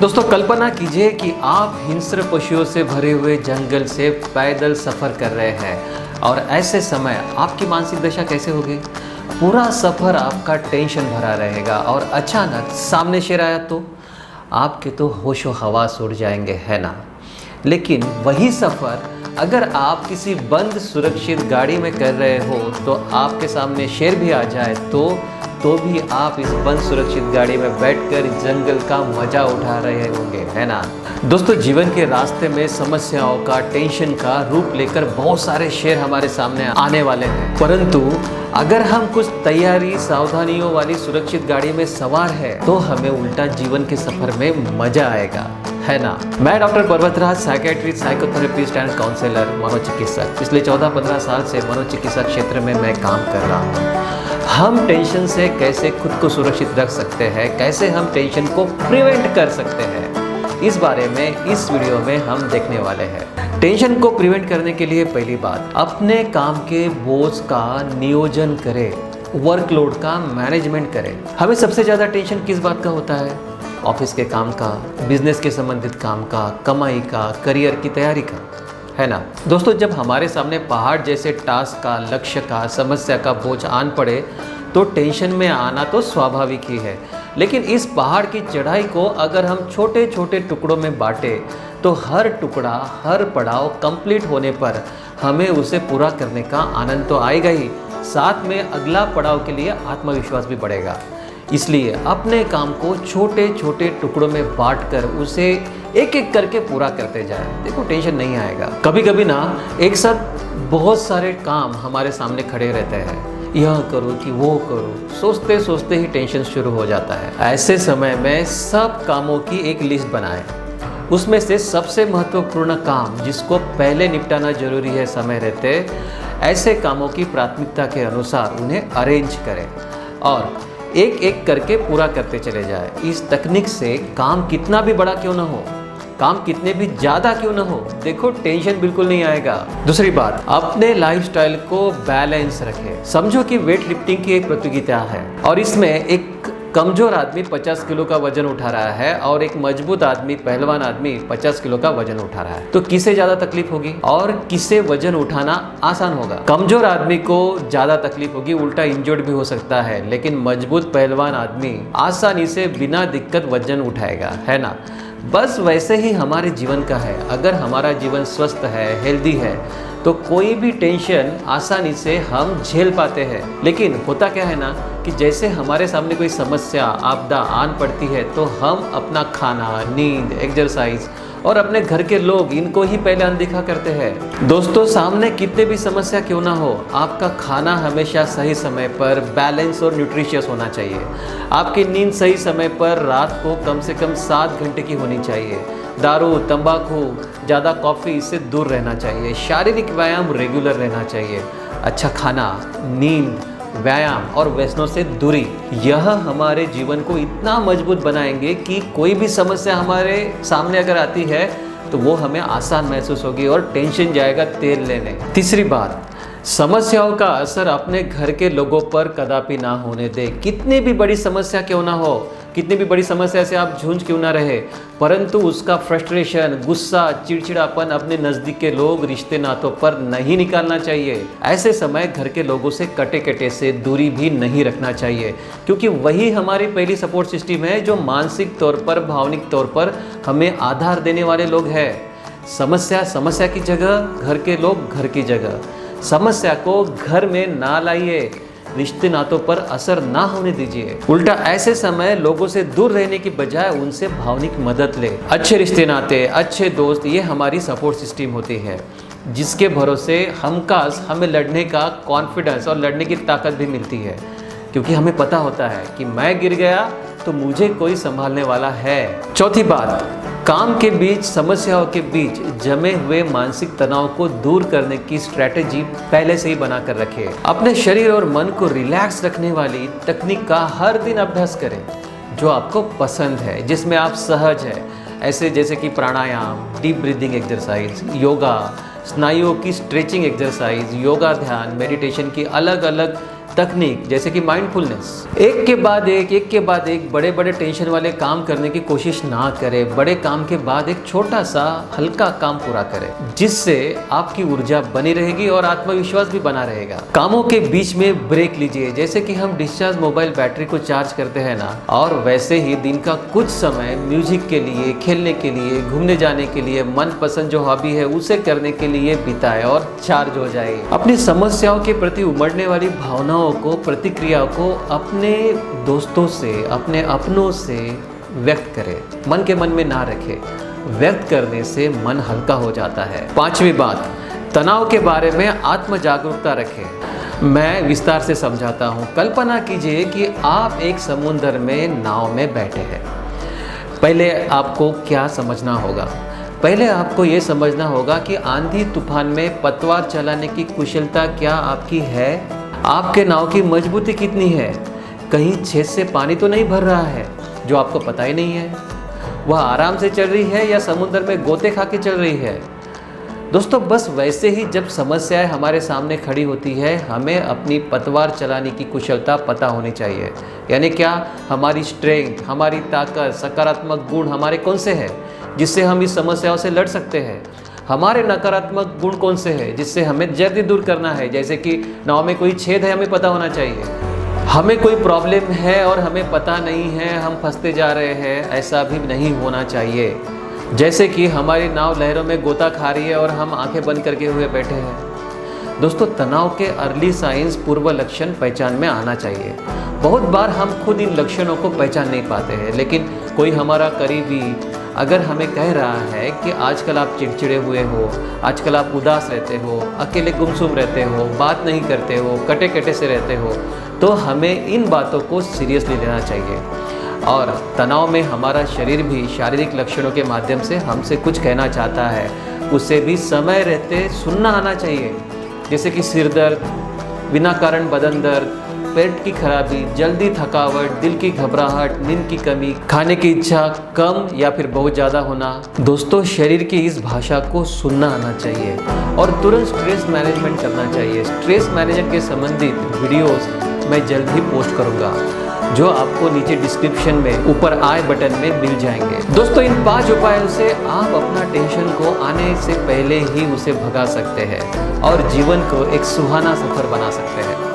दोस्तों कल्पना कीजिए कि आप हिंस्र पशुओं से भरे हुए जंगल से पैदल सफ़र कर रहे हैं और ऐसे समय आपकी मानसिक दशा कैसे होगी। पूरा सफ़र आपका टेंशन भरा रहेगा और अचानक सामने शेर आया तो आपके तो होशो हवास उड़ जाएंगे, है ना। लेकिन वही सफ़र अगर आप किसी बंद सुरक्षित गाड़ी में कर रहे हो तो आपके सामने शेर भी आ जाए तो भी आप इस बंद सुरक्षित गाड़ी में बैठकर जंगल का मजा उठा रहे होंगे, है ना। दोस्तों जीवन के रास्ते में समस्याओं का, टेंशन का रूप लेकर बहुत सारे शेर हमारे सामने आने वाले हैं, परंतु अगर हम कुछ तैयारी सावधानियों वाली सुरक्षित गाड़ी में सवार है तो हमें उल्टा जीवन के सफर में मजा आएगा, है ना। मैं doctor Parvatraj, psychiatrist, psychotherapist and counsellor, मनोचिकित्सक। पिछले 14-15 साल से मनोचिकित्सा क्षेत्र में मैं काम कर रहा हूँ। हम टेंशन से कैसे खुद को सुरक्षित रख सकते हैं, कैसे हम टेंशन को प्रिवेंट कर सकते हैं, इस बारे में इस वीडियो में हम देखने वाले हैं। टेंशन को प्रिवेंट करने के लिए पहली बात, अपने काम के बोझ का नियोजन करें, वर्कलोड का मैनेजमेंट करें। हमें सबसे ज़्यादा टेंशन किस बात का होता है? ऑफिस के काम का, बिजनेस के संबंधित काम का, कमाई का, करियर की तैयारी का, है ना। दोस्तों जब हमारे सामने पहाड़ जैसे टास्क का, लक्ष्य का, समस्या का बोझ आन पड़े तो टेंशन में आना तो स्वाभाविक ही है। लेकिन इस पहाड़ की चढ़ाई को अगर हम छोटे छोटे टुकड़ों में बांटे तो हर टुकड़ा, हर पड़ाव कंप्लीट होने पर हमें उसे पूरा करने का आनंद तो आएगा ही, साथ में अगला पड़ाव के लिए आत्मविश्वास भी बढ़ेगा। इसलिए अपने काम को छोटे छोटे टुकड़ों में बांटकर उसे एक एक करके पूरा करते जाए। देखो टेंशन नहीं आएगा। कभी कभी ना एक साथ बहुत सारे काम हमारे सामने खड़े रहते हैं, यह करो कि वो करो, सोचते सोचते ही टेंशन शुरू हो जाता है। ऐसे समय में सब कामों की एक लिस्ट बनाएं, उसमें से सबसे महत्वपूर्ण काम जिसको पहले निपटाना जरूरी है समय रहते, ऐसे कामों की प्राथमिकता के अनुसार उन्हें अरेंज करें और एक एक करके पूरा करते चले जाए। इस तकनीक से काम कितना भी बड़ा क्यों ना हो, काम कितने भी ज़्यादा क्यों ना हो, देखो टेंशन बिल्कुल नहीं आएगा। दूसरी बात, अपने लाइफस्टाइल को बैलेंस रखें। समझो कि वेट लिफ्टिंग की एक प्रतियोगिता है और इसमें एक कमजोर आदमी 50 किलो का वजन उठा रहा है और एक मजबूत आदमी, पहलवान आदमी 50 किलो का वजन उठा रहा है, तो किसे ज्यादा तकलीफ होगी और किसे वजन उठाना आसान होगा? कमजोर आदमी को ज्यादा तकलीफ होगी, उल्टा इंजर्ड भी हो सकता है, लेकिन मजबूत पहलवान आदमी आसानी से बिना दिक्कत वजन उठाएगा, है ना। बस वैसे ही हमारे जीवन का है। अगर हमारा जीवन स्वस्थ है, हेल्दी है, तो कोई भी टेंशन आसानी से हम झेल पाते हैं। लेकिन होता क्या है ना कि जैसे हमारे सामने कोई समस्या, आपदा आन पड़ती है तो हम अपना खाना, नींद, एक्सरसाइज और अपने घर के लोग, इनको ही पहले अनदेखा करते हैं। दोस्तों सामने कितने भी समस्या क्यों ना हो, आपका खाना हमेशा सही समय पर बैलेंस और न्यूट्रिशियस होना चाहिए। आपकी नींद सही समय पर रात को कम से कम 7 घंटे की होनी चाहिए। दारू, तंबाकू, ज़्यादा कॉफ़ी, इससे दूर रहना चाहिए। शारीरिक व्यायाम रेगुलर रहना चाहिए। अच्छा खाना, नींद, व्यायाम और व्यसनों से दूरी, यह हमारे जीवन को इतना मजबूत बनाएंगे कि कोई भी समस्या हमारे सामने अगर आती है तो वो हमें आसान महसूस होगी और टेंशन जाएगा तेल लेने। तीसरी बात, समस्याओं का असर अपने घर के लोगों पर कदापि ना होने दे। कितनी भी बड़ी समस्या क्यों ना हो, कितनी भी बड़ी समस्या से आप जूझ क्यों ना रहे, परंतु उसका फ्रस्ट्रेशन, गुस्सा, चिड़चिड़ापन अपने नज़दीक के लोग, रिश्ते नातों पर नहीं निकालना चाहिए। ऐसे समय घर के लोगों से कटे कटे से दूरी भी नहीं रखना चाहिए, क्योंकि वही हमारी पहली सपोर्ट सिस्टम है जो मानसिक तौर पर, भावनिक तौर पर हमें आधार देने वाले लोग हैं। समस्या समस्या की जगह, घर के लोग घर की जगह। समस्या को घर में ना लाइए, रिश्ते नातों पर असर ना होने दीजिए। उल्टा ऐसे समय लोगों से दूर रहने की बजाय उनसे भावनिक मदद ले। अच्छे रिश्ते नाते, अच्छे दोस्त, ये हमारी सपोर्ट सिस्टम होती है जिसके भरोसे हमें लड़ने का कॉन्फिडेंस और लड़ने की ताकत भी मिलती है, क्योंकि हमें पता होता है कि मैं गिर गया तो मुझे कोई संभालने वाला है। चौथी बात, काम के बीच, समस्याओं के बीच जमे हुए मानसिक तनाव को दूर करने की स्ट्रैटेजी पहले से ही बनाकर रखें। अपने शरीर और मन को रिलैक्स रखने वाली तकनीक का हर दिन अभ्यास करें जो आपको पसंद है, जिसमें आप सहज है। ऐसे जैसे कि प्राणायाम, डीप ब्रीदिंग एक्सरसाइज, योगा, स्नायुओं की स्ट्रेचिंग एक्सरसाइज, योगा, ध्यान, मेडिटेशन की अलग अलग तकनीक जैसे कि माइंडफुलनेस। एक के बाद एक बड़े बड़े टेंशन वाले काम करने की कोशिश ना करें। बड़े काम के बाद एक छोटा सा हल्का काम पूरा करें, जिससे आपकी ऊर्जा बनी रहेगी और आत्मविश्वास भी बना रहेगा। कामों के बीच में ब्रेक लीजिए, जैसे कि हम डिस्चार्ज मोबाइल बैटरी को चार्ज करते हैं ना, और वैसे ही दिन का कुछ समय म्यूजिक के लिए, खेलने के लिए, घूमने जाने के लिए, मनपसंद जो हॉबी है उसे करने के लिए बिताए और चार्ज हो जाए। अपनी समस्याओं के प्रति उमड़ने वाली भावनाओं को, प्रतिक्रियाओं को अपने दोस्तों से, अपने अपनों से व्यक्त करें। मन के मन में ना रखें। व्यक्त करने से मन हल्का हो जाता है। 5वीं बात, तनाव के बारे में आत्म जागरूकता रखें। मैं विस्तार से समझाता हूँ। कल्पना कीजिए कि आप एक समुद्र में नाव में बैठे हैं। पहले आपको क्या समझना होगा? पहले आपको ये समझना होगा कि आंधी तूफान में पतवार चलाने की कुशलता क्या आपकी है? आपके नाव की मजबूती कितनी है? कहीं छेद से पानी तो नहीं भर रहा है जो आपको पता ही नहीं है? वह आराम से चल रही है या समुद्र में गोते खा के चल रही है? दोस्तों, बस वैसे ही जब समस्याएं हमारे सामने खड़ी होती है, हमें अपनी पतवार चलाने की कुशलता पता होनी चाहिए। यानी क्या? हमारी स्ट्रेंथ, हमारी ताकत, सकारात्मक गुण हमारे कौन से हैं जिससे हम इस समस्याओं से लड़ सकते हैं? हमारे नकारात्मक गुण कौन से हैं जिससे हमें जल्दी दूर करना है? जैसे कि नाव में कोई छेद है, हमें पता होना चाहिए। हमें कोई प्रॉब्लम है और हमें पता नहीं है, हम फंसते जा रहे हैं, ऐसा भी नहीं होना चाहिए। जैसे कि हमारी नाव लहरों में गोता खा रही है और हम आंखें बंद करके हुए बैठे हैं। दोस्तों, तनाव के अर्ली साइंस, पूर्व लक्षण पहचान में आना चाहिए। बहुत बार हम खुद इन लक्षणों को पहचान नहीं पाते हैं, लेकिन कोई हमारा करीबी अगर हमें कह रहा है कि आजकल आप चिड़चिड़े हुए हो, आजकल आप उदास रहते हो, अकेले गुमसुम रहते हो, बात नहीं करते हो, कटे कटे से रहते हो, तो हमें इन बातों को सीरियसली लेना चाहिए। और तनाव में हमारा शरीर भी शारीरिक लक्षणों के माध्यम से हमसे कुछ कहना चाहता है, उसे भी समय रहते सुनना आना चाहिए। जैसे कि सिर दर्द, बिना कारण बदन दर्द, पेट की खराबी, जल्दी थकावट, दिल की घबराहट, नींद की कमी, खाने की इच्छा कम या फिर बहुत ज़्यादा होना। दोस्तों, शरीर की इस भाषा को सुनना आना चाहिए और तुरंत स्ट्रेस मैनेजमेंट करना चाहिए। स्ट्रेस मैनेजमेंट के संबंधित वीडियोस मैं जल्द ही पोस्ट करूंगा, जो आपको नीचे डिस्क्रिप्शन में ऊपर आई बटन में मिल जाएंगे। दोस्तों, इन 5 उपायों से आप अपना टेंशन को आने से पहले ही उसे भगा सकते हैं और जीवन को एक सुहाना सफर बना सकते हैं।